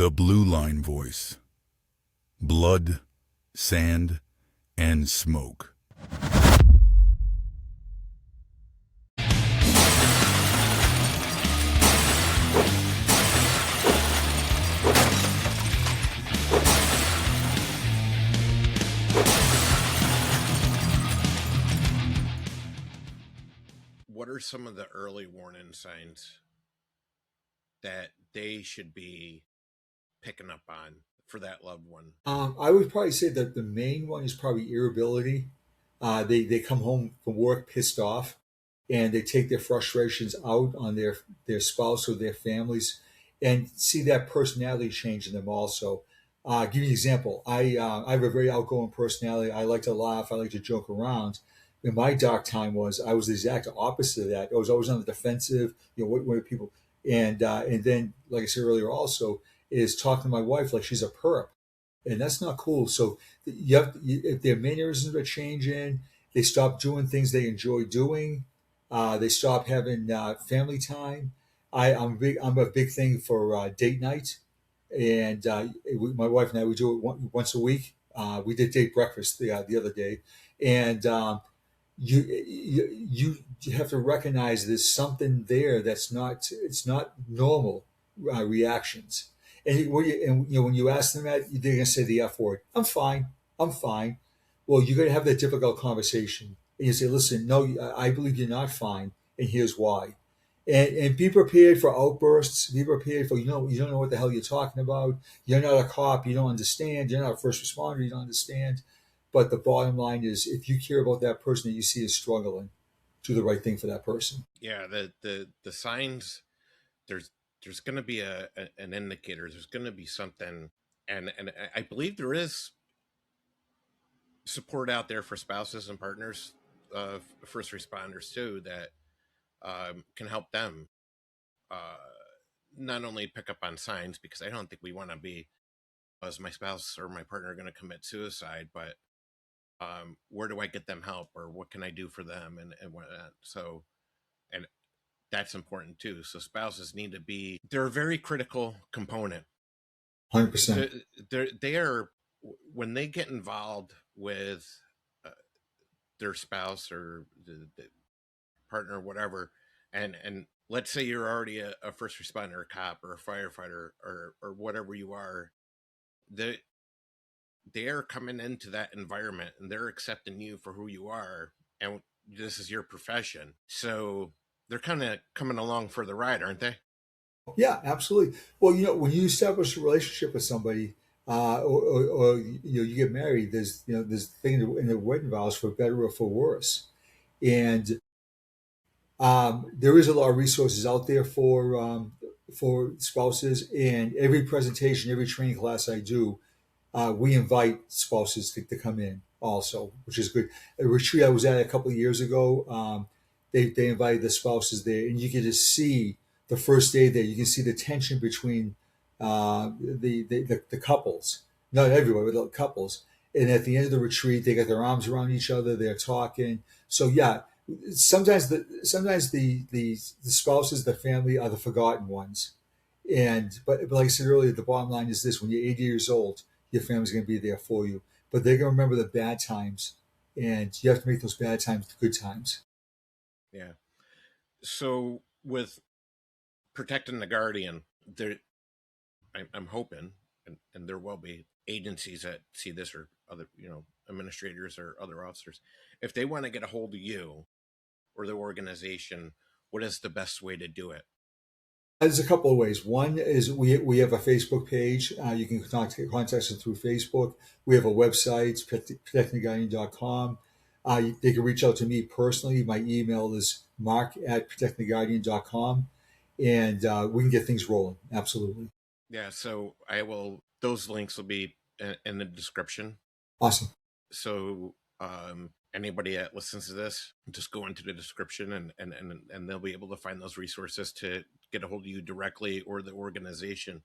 The Blue Line Voice. Blood, sand, and smoke. What are some of the early warning signs that they should be picking up on for that loved one? I would probably say that the main one is probably irritability. They come home from work pissed off, and they take their frustrations out on their spouse or their families, and see that personality change in them also. Give you an example. I have a very outgoing personality. I like to laugh. I like to joke around. In my dark time I was the exact opposite of that. I was always on the defensive. What are people? And then, like I said earlier, also is talking to my wife like she's a perp, and that's not cool. So if their mannerisms are changing, they stop doing things they enjoy doing. They stop having family time. I'm a big thing for date night, and my wife and I we do it once a week. We did date breakfast the other day, and you have to recognize there's something there that's not it's not normal reactions. And when you ask them that, they're gonna say the F word. I'm fine. I'm fine. Well, you're gonna have that difficult conversation, and you say, "Listen, no, I believe you're not fine, and here's why." And be prepared for outbursts. Be prepared for you don't know what the hell you're talking about. You're not a cop. You don't understand. You're not a first responder. You don't understand. But the bottom line is, if you care about that person that you see is struggling, do the right thing for that person. Yeah, the signs, there's going to be an indicator. There's going to be something, and I believe there is support out there for spouses and partners of first responders too that can help them uh, not only pick up on signs, because I don't think we want to be, as my spouse or my partner, going to commit suicide, but where do I get them help, or what can I do for them, and whatnot. So, and that's important too. So spouses need to be, they're a very critical component. 100%. They are, when they get involved with uh, their spouse or the partner or whatever, and let's say you're already a first responder, a cop, or a firefighter, or whatever you are, they they are coming into that environment and they're accepting you for who you are, and this is your profession. So they're kind of coming along for the ride, aren't they? Yeah, absolutely. Well, when you establish a relationship with somebody, or you get married, there's the thing in the wedding vows for better or for worse, and there is a lot of resources out there for spouses. And every presentation, every training class I do, we invite spouses to come in also, which is good. A retreat I was at a couple of years ago, they invited the spouses there, and you get to see the first day there. You can see the tension between the couples, not everybody, but the couples. And at the end of the retreat, they got their arms around each other. They're talking. So yeah, sometimes the spouses, the family, are the forgotten ones. But like I said earlier, the bottom line is this: when you're 80 years old, your family's going to be there for you, but they're going to remember the bad times, and you have to make those bad times the good times. Yeah. So with protecting the guardian, there, I'm hoping, and there will be agencies that see this, or other, administrators or other officers, if they want to get a hold of you or the organization, what is the best way to do it? There's a couple of ways. One is we have a Facebook page. You can contact us through Facebook. We have a website, protectingtheguardian.com. They can reach out to me personally. My email is mark@protectingtheguardian.com, and we can get things rolling. Absolutely. Yeah, so those links will be in the description. Awesome. So anybody that listens to this, just go into the description, and they'll be able to find those resources to get a hold of you directly or the organization.